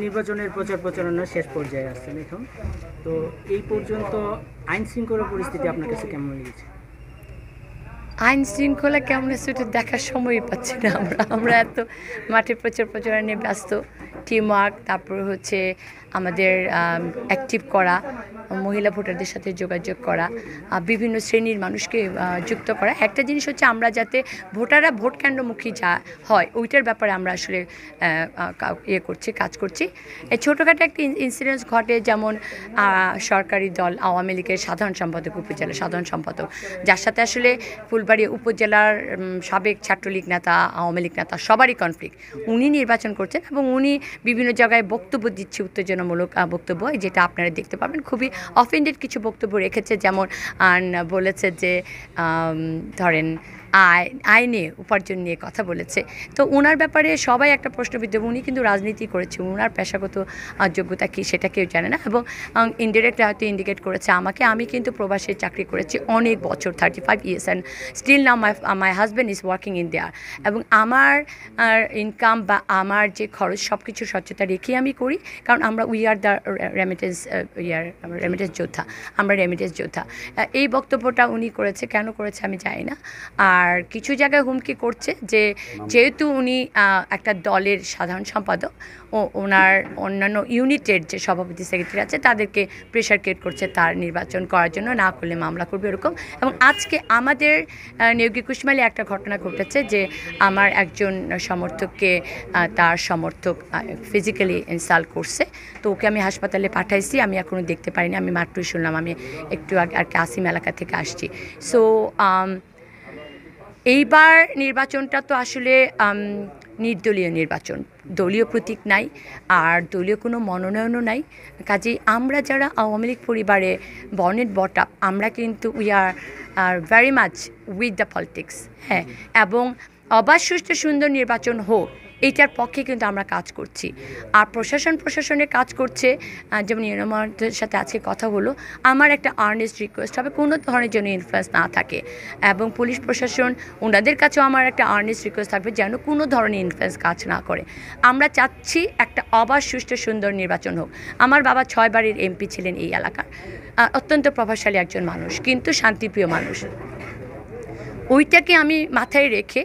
নির্বাচনের প্রচার প্রচারণা শেষ পর্যায়ে আসছেন এখন, তো এই পর্যন্ত আইন শৃঙ্খলা পরিস্থিতি আপনার কাছে কেমন লেগেছে? আইন শৃঙ্খলা কেমন আছে ওটা দেখার সময়ই পাচ্ছি না আমরা এত মাঠে প্রচার প্রচারণা নিয়ে ব্যস্ত। টিম ওয়ার্ক, তারপর হচ্ছে আমাদের অ্যাক্টিভ করা, মহিলা ভোটারদের সাথে যোগাযোগ করা, বিভিন্ন শ্রেণীর মানুষকে যুক্ত করা। একটা জিনিস হচ্ছে আমরা যাতে ভোটাররা ভোট কেন্দ্রমুখী যা হয় ওইটার ব্যাপারে আমরা আসলে কাজ করছি। এই ছোটোখাটো একটা ইনসিডেন্স ঘটে, যেমন সরকারি দল আওয়ামী লীগের সাধারণ সম্পাদক, উপজেলা সাধারণ সম্পাদক, যার সাথে আসলে ফুলবাড়ি উপজেলার সাবেক ছাত্রলীগ নেতা, আওয়ামী লীগ নেতা সবারই কনফ্লিক্ট। উনি নির্বাচন করছেন এবং উনি বিভিন্ন জায়গায় বক্তব্য দিচ্ছে, উত্তেজনামূলক বক্তব্য, যেটা আপনারা দেখতে পাবেন। খুবই অফেন্ডেড কিছু বক্তব্য রেখেছে, যেমন বলেছে যে ধরেন আইনে উপার্জন নিয়ে কথা বলেছে। তো ওনার ব্যাপারে সবাই একটা প্রশ্নবিদ্ধ। উনি কিন্তু রাজনীতি করেছে, ওনার পেশাগত যোগ্যতা কী সেটা কেউ জানে না, এবং ইনডিরেক্টলি হয়তো ইন্ডিকেট করেছে আমাকে। আমি কিন্তু প্রবাসে চাকরি করেছি অনেক বছর, 35 years, and still now my husband is working in there. এবং আমার ইনকাম বা আমার যে খরচ সব কিছু স্বচ্ছতা রেখেই আমি করি, কারণ আমরা উই আর দ্য রেমিটেন্স যোদ্ধা, আমরা রেমিটেন্স যোদ্ধা। এই বক্তব্যটা উনি করেছে, কেন করেছে আমি জানি না। আর কিছু জায়গায় হুমকি করছে যে যেহেতু উনি একটা দলের সাধারণ সম্পাদক, ওনার অন্যান্য ইউনিটের যে সভাপতি সেক্রেটারি আছে তাদেরকে প্রেশার ক্রিয়েট করছে তার নির্বাচন করার জন্য, না করলে মামলা করবে এরকম। এবং আজকে আমাদের নিয়োগী কুশমালী একটা ঘটনা ঘটেছে যে আমার একজন সমর্থককে তার সমর্থক ফিজিক্যালি ইনসাল্ট করছে। তো ওকে আমি হাসপাতালে পাঠাইছি, আমি এখনও দেখতে পারিনি, আমি মাত্রই শুনলাম। আমি একটু আগে আর কি আসিম এলাকা থেকে আসছি। সো এইবার নির্বাচনটা তো আসলে নির্দলীয় নির্বাচন, দলীয় প্রতীক নাই, আর দলীয় কোনো মনোনয়নও নাই। কাজেই আমরা যারা আওয়ামী লীগ পরিবারে বর্নের বট আপ, আমরা কিন্তু we are very much with the politics. হ্যাঁ, এবং অবাধ সুষ্ঠু সুন্দর নির্বাচন হোক, এইটার পক্ষে কিন্তু আমরা কাজ করছি। আর প্রশাসনের কাজ করছে, যেমন ইউনিয়নের সাথে আজকে কথা হলো, আমার একটা আর্নেস্ট রিকোয়েস্ট হবে কোনো ধরনের যেন ইনফ্লুয়েন্স না থাকে, এবং পুলিশ প্রশাসন ওনাদের কাছেও আমার একটা আর্নেস্ট রিকোয়েস্ট থাকবে যেন কোনো ধরনের ইনফ্লুয়েন্স কাজ না করে। আমরা চাচ্ছি একটা অবাধ সুষ্ঠু সুন্দর নির্বাচন হোক। আমার বাবা 6 বারের এমপি ছিলেন এই এলাকার, অত্যন্ত প্রভাবশালী একজন মানুষ, কিন্তু শান্তিপ্রিয় মানুষ। ওইটাকে আমি মাথায় রেখে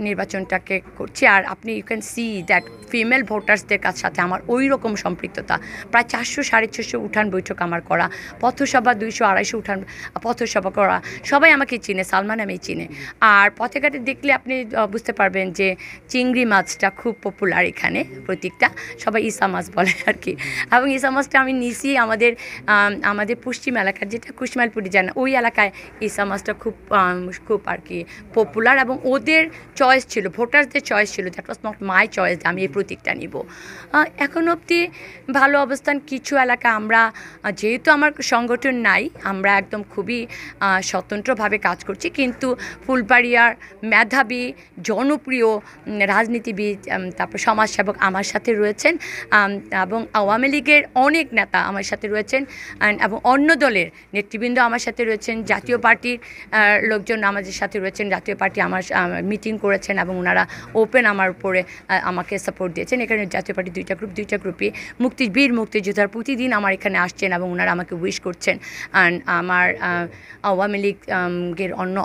নির্বাচনটাকে করছি। আর আপনি you can see that female ভোটার্সদের সাথে আমার ওই রকম সম্পৃক্ততা। প্রায় 400-650 উঠান বৈঠক আমার করা, পথসভা 200-250 উঠান পথসভা করা। সবাই আমাকে চিনে, সালমান আমি চিনে। আর পথে ঘাটে দেখলে আপনি বুঝতে পারবেন যে চিংড়ি মাছটা খুব পপুলার এখানে, প্রতীকটা সবাই ইসা মাছ বলে আর কি। এবং ইসা মাছটা আমি নিছি আমাদের পশ্চিম এলাকার, যেটা কুশমালপুরি জানা, ওই এলাকায় ইসা মাছটা খুব আর কি পপুলার, এবং ওদের চয়েস ছিল, ভোটারদের চয়েস ছিল। That was not my choice, আমি এই প্রতীকটা নিব। এখন অবধি ভালো অবস্থান। কিছু এলাকা আমরা, যেহেতু আমার সংগঠন নাই, আমরা একদম খুবই স্বতন্ত্রভাবে কাজ করছি, কিন্তু ফুলবাড়িয়ার মেধাবী জনপ্রিয় রাজনীতিবিদ, তারপর সমাজসেবক আমার সাথে রয়েছেন, এবং আওয়ামী লীগের অনেক নেতা আমার সাথে রয়েছেন, এবং অন্য দলের নেতৃবৃন্দ আমার সাথে রয়েছেন, জাতীয় পার্টির লোকজন আমাদের সাথে রয়েছেন। জাতীয় পার্টি আমার মিটিং করেছেন এবং ওনারা ওপেন আমার উপরে আমাকে সাপোর্ট দিয়েছেন। এখানে জাতীয় পার্টি দুইটা গ্রুপই বীর মুক্তিযোদ্ধার প্রতিদিন আমার এখানে আসছেন এবং ওনারা আমাকে উইশ করছেন। অ্যান্ড আমার আওয়ামী লীগের অন্য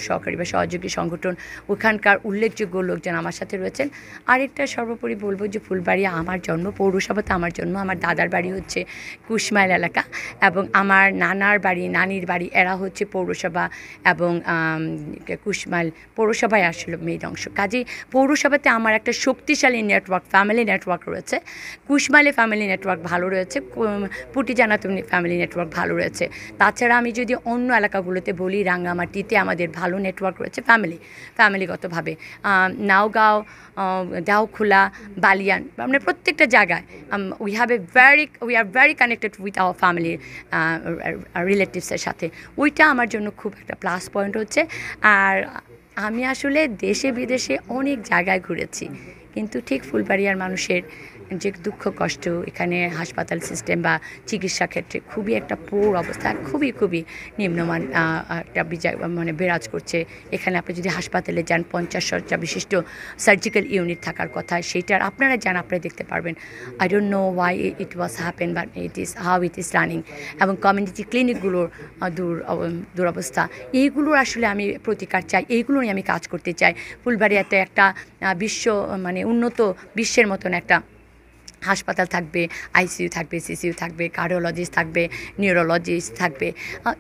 সহকারী বা সহযোগী সংগঠন, ওখানকার উল্লেখযোগ্য লোকজন আমার সাথে রয়েছেন। আরেকটা সর্বোপরি বলবো যে ফুলবাড়িয়া আমার জন্ম, পৌরসভাতে আমার জন্ম। আমার দাদার বাড়ি হচ্ছে কুশমাইল এলাকা, এবং আমার নানির বাড়ি এরা হচ্ছে পৌরসভা এবং কুশমাইল পৌরসভায় আসলে মেইন অংশ। কাজেই পৌরসভাতে আমার একটা শক্তিশালী নেটওয়ার্ক, ফ্যামিলি নেটওয়ার্ক রয়েছে। কুশমাইলে ফ্যামিলি নেটওয়ার্ক ভালো রয়েছে, পুটিজানাতুনি ফ্যামিলি নেটওয়ার্ক ভালো রয়েছে। তাছাড়া আমি যদি অন্য এলাকাগুলোতে বলি, রাঙ্গামাটিতে আমাদের ভালো নেটওয়ার্ক রয়েছে ফ্যামিলিগতভাবে। নাওগাঁও, দাউখোলা, বালিয়ান, মানে প্রত্যেকটা জায়গায় we are very connected with our family রিলেটিভসের সাথে। ওইটা আমার জন্য খুব একটা প্লাস পয়েন্ট হচ্ছে। আর আমি আসলে দেশে বিদেশে অনেক জায়গায় ঘুরেছি, কিন্তু ঠিক ফুলবাড়িয়ার মানুষের যে দুঃখ কষ্ট এখানে হাসপাতাল সিস্টেম বা চিকিৎসা ক্ষেত্রে খুবই একটা পুর অবস্থা, খুবই খুবই নিম্নমান একটা মানে বিরাজ করছে। এখানে আপনি যদি হাসপাতালে যান 50 শয্যা বিশিষ্ট সার্জিক্যাল ইউনিট থাকার কথা, সেইটার আপনারা যান, আপনারা দেখতে পারবেন। I don't know why it was happen, but it is how it is running. এবং কমিউনিটি ক্লিনিকগুলোর দুরবস্থা, এইগুলোর আসলে আমি প্রতিকার চাই, এইগুলো নিয়ে আমি কাজ করতে চাই। ফুলবাড়িয়াতে একটা মানে উন্নত বিশ্বের মতন একটা হাসপাতাল থাকবে, আইসিইউ থাকবে, সিসিইউ থাকবে, কার্ডিওলজিস্ট থাকবে, নিউরোলজিস্ট থাকবে।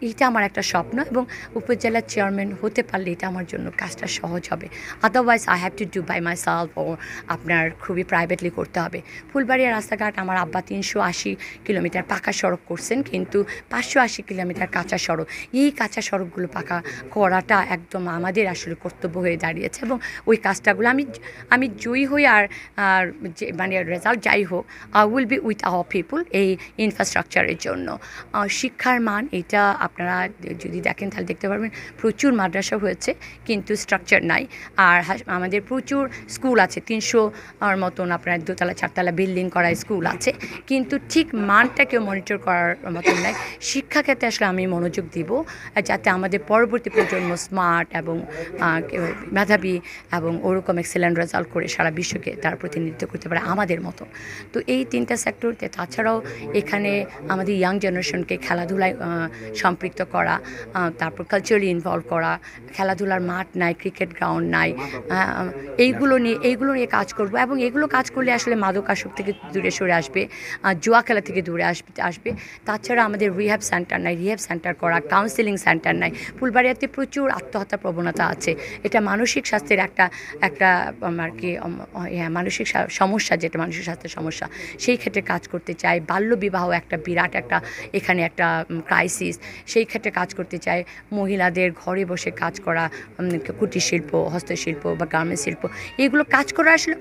এটা আমার একটা স্বপ্ন, এবং উপজেলার চেয়ারম্যান হতে পারলে এটা আমার জন্য কাজটা সহজ হবে। Otherwise I have to do by myself, ও আপনার খুবই প্রাইভেটলি করতে হবে। ফুলবাড়িয়ার রাস্তাঘাট আমার আব্বা 380 কিলোমিটার পাকা সড়ক করছেন, কিন্তু 580 কিলোমিটার কাঁচা সড়ক। এই কাঁচা সড়কগুলো পাকা করাটা একদম আমাদের আসলে কর্তব্য হয়ে দাঁড়িয়েছে, এবং ওই কাজটাগুলো আমি জয়ী হই আর মানে রেজাল্ট যাই হোক, উইল বি উইথ আওয়ার পিপুল এই ইনফ্রাস্ট্রাকচারের জন্য। শিক্ষার মান এটা আপনারা যদি দেখেন তাহলে দেখতে পারবেন প্রচুর মাদ্রাসা হয়েছে, কিন্তু স্ট্রাকচার নাই। আর আমাদের প্রচুর স্কুল আছে, 300 মতন আপনার 2তলা 4তলা বিল্ডিং করা স্কুল আছে, কিন্তু ঠিক মানটাকেও মনিটর করার মতন নাই। শিক্ষাক্ষেত্রে আসলে আমি মনোযোগ দিব, যাতে আমাদের পরবর্তী প্রজন্ম স্মার্ট এবং মেধাবী এবং ওরকম এক্সেলেন্ট রেজাল্ট করে সারা বিশ্বকে তার প্রতিনিধিত্ব করতে পারে আমাদের মতো। তো এই 3টা সেক্টরতে, তাছাড়াও এখানে আমাদের ইয়াং জেনারেশনকে খেলাধুলায় সম্পৃক্ত করা, তারপর কালচারালি ইনভলভ করা। খেলাধুলার মাঠ নাই, ক্রিকেট গ্রাউন্ড নাই, এইগুলো নিয়ে কাজ করব, এবং এগুলো কাজ করলে আসলে মাদকাসক্তি থেকে দূরে সরে আসবে, জুয়া খেলা থেকে দূরে আসবে। তাছাড়া আমাদের রিহ্যাব সেন্টার নাই, রিহ্যাব সেন্টার করা, কাউন্সেলিং সেন্টার নাই। ফুলবাড়িয়াতে প্রচুর আত্মহত্যা প্রবণতা আছে, এটা মানসিক স্বাস্থ্যের একটা আর কি মানসিক সমস্যা, যেটা মানসিক স্বাস্থ্যের সমস্যা, সেই ক্ষেত্রে কাজ করতে চাই। বাল্যবিবাহ একটা বিরাট একটা এখানে একটা ক্রাইসিস, সেই ক্ষেত্রে কাজ করতে চাই। মহিলাদের ঘরে বসে কাজ করা, কুটির শিল্প, হস্তশিল্প বা গার্মেন্টস শিল্প, এগুলো কাজ করা আসলে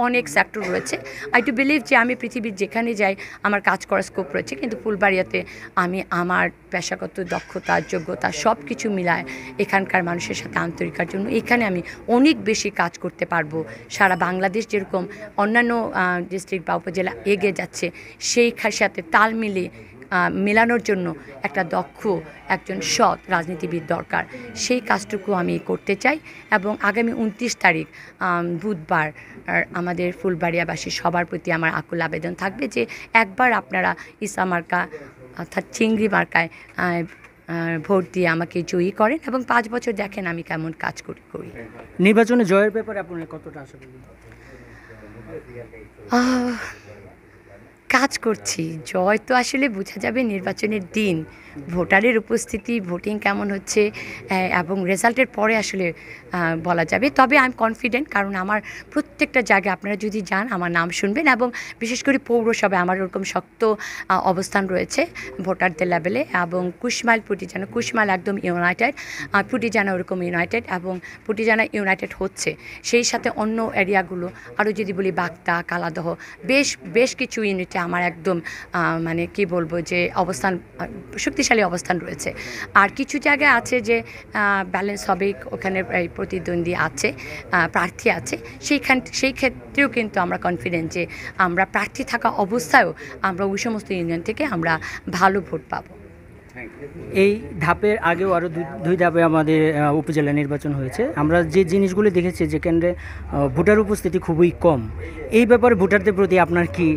অনেক সেক্টর রয়েছে। আই টু বিলিভ যে আমি পৃথিবীর যেখানে যাই আমার কাজ করার স্কোপ রয়েছে, কিন্তু ফুলবাড়িয়াতে আমি আমার পেশাগত দক্ষতা, যোগ্যতা সব কিছু মিলায় এখানকার মানুষের সাথে আন্তরিকার জন্য এখানে আমি অনেক বেশি কাজ করতে পারবো। সারা বাংলাদেশ যেরকম অন্যান্য ডিস্ট্রিক্ট বা উপজেলা এগিয়ে যাচ্ছে, সেই সাথে তাল মেলানোর জন্য একটা দক্ষ একজন সৎ রাজনীতিবিদ দরকার। সেই কাজটুকু আমি করতে চাই, এবং আগামী 29 তারিখ বুধবার আমাদের ফুলবাড়িয়াবাসী সবার প্রতি আমার আকুল আবেদন থাকবে যে একবার আপনারা ইসা মার্কা অর্থাৎ চিংড়ি মার্কায় ভোট দিয়ে আমাকে জয়ী করেন, এবং 5 বছর দেখেন আমি কেমন কাজ করি। নির্বাচনে জয়ের ব্যাপারে আপনার কতটা আশাবাদী? কাজ করছি, জয় তো আসলে বোঝা যাবে নির্বাচনের দিন, ভোটারের উপস্থিতি, ভোটিং কেমন হচ্ছে এবং রেজাল্টের পরে আসলে বলা যাবে। তবে আই এম কনফিডেন্ট, কারণ আমার প্রত্যেকটা জায়গায় আপনারা যদি যান আমার নাম শুনবেন, এবং বিশেষ করে পৌরসভায় আমার ওরকম শক্ত অবস্থান রয়েছে ভোটারদের লেভেলে। এবং কুশমাইল একদম ইউনাইটেড, পুটিজানা ওরকম ইউনাইটেড, এবং পুটিজানা ইউনাইটেড হচ্ছে। সেই সাথে অন্য এরিয়াগুলো আরও যদি বলি বাগদা, কালাদহ, বেশ কিছু ইউনিটে আমার একদম মানে কি বলবো যে অবস্থান, শক্তিশালী অবস্থান রয়েছে। আর কিছু জায়গায় আছে যে ব্যালেন্স হবে, ওখানে প্রতিদ্বন্দ্বী আছে, প্রার্থী আছে, সেই ক্ষেত্রেও কিন্তু আমরা কনফিডেন্ট যে আমরা প্রার্থী থাকা অবস্থায়ও আমরা ওই সমস্ত ইউনিয়ন থেকে আমরা ভালো ভোট পাবো। এই ধাপের আগেও আরও দুই ধাপে আমাদের উপজেলা নির্বাচন হয়েছে। আমরা যে জিনিসগুলি দেখেছি যে কেন্দ্রে ভোটার উপস্থিতি খুবই কম, এই ব্যাপারে ভোটারদের প্রতি আপনার কি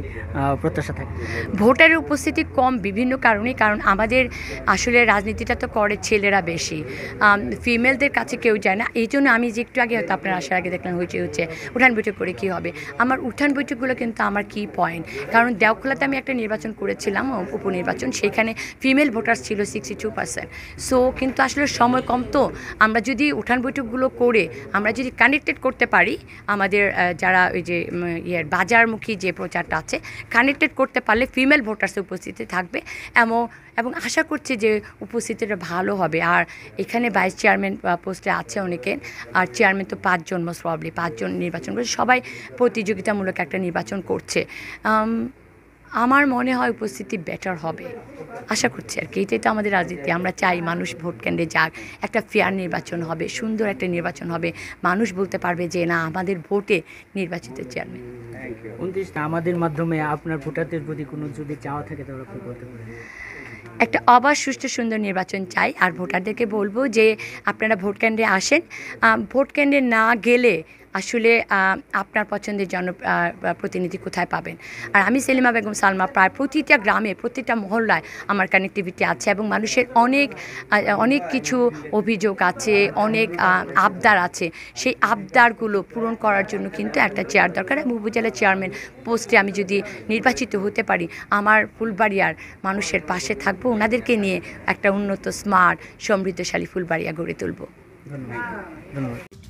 প্রত্যাশা থাকে? ভোটারের উপস্থিতি কম বিভিন্ন কারণেই, কারণ আমাদের আসলে রাজনীতিটা তো করে ছেলেরা বেশি, ফিমেলদের কাছে কেউ যায় না। এই জন্য আমি যে একটু আগে হয়তো আপনার আসার আগে দেখলাম হচ্ছে উঠান বৈঠক করে কী হবে। আমার উঠান বৈঠকগুলো কিন্তু আমার কি পয়েন্ট, কারণ দেওখোলাতে আমি একটা নির্বাচন করেছিলাম, উপনির্বাচন, সেইখানে ফিমেল ভোটার ছিল 62%। সো কিন্তু আসলে সময় কম, তো আমরা যদি উঠান বৈঠকগুলো করে আমরা যদি কানেক্টেড করতে পারি আমাদের যারা ওই যে বাজারমুখী যে প্রচারটা আছে, কানেক্টেড করতে পারলে ফিমেল ভোটার্সের উপস্থিতি থাকবে, এবং আশা করছি যে উপস্থিতিটা ভালো হবে। আর এখানে ভাইস চেয়ারম্যান পোস্টে আছে অনেকে, আর চেয়ারম্যান তো 5 জন, মোস্ট প্রবলি 5 জন নির্বাচন করছে, সবাই প্রতিযোগিতামূলক একটা নির্বাচন করছে। আমার মনে হয় উপস্থিতি বেটার হবে, আশা করছি আর কি। এটাই তো আমাদের রাজনীতি, আমরা চাই মানুষ ভোট কেন্দ্রে যাক, একটা ফেয়ার নির্বাচন হবে, সুন্দর একটা নির্বাচন হবে, মানুষ বলতে পারবে যে না আমাদের ভোটে নির্বাচিত চেয়ারম্যান। 29টা আমাদের মাধ্যমে আপনার ভোটারদের প্রতি কোনো যদি চাওয়া থাকে তাহলে আপনি বলতে পারেন। একটা অবাধ সুষ্ঠু সুন্দর নির্বাচন চাই, আর ভোটারদেরকে বলবো যে আপনারা ভোট কেন্দ্রে আসেন। ভোট কেন্দ্রে না গেলে আসলে আপনার পছন্দের প্রতিনিধি কোথায় পাবেন। আর আমি সেলিমা বেগম সালমা, প্রায় প্রতিটা গ্রামে প্রতিটা মহল্লায় আমার কানেক্টিভিটি আছে, এবং মানুষের অনেক কিছু অভিযোগ আছে, অনেক আবদার আছে। সেই আবদারগুলো পূরণ করার জন্য কিন্তু একটা চেয়ার দরকার, এবং উপজেলা চেয়ারম্যান পোস্টে আমি যদি নির্বাচিত হতে পারি, আমার ফুলবাড়িয়ার মানুষের পাশে থাকবো, ওনাদেরকে নিয়ে একটা উন্নত, স্মার্ট, সমৃদ্ধশালী ফুলবাড়িয়া গড়ে তুলব। ধন্যবাদ।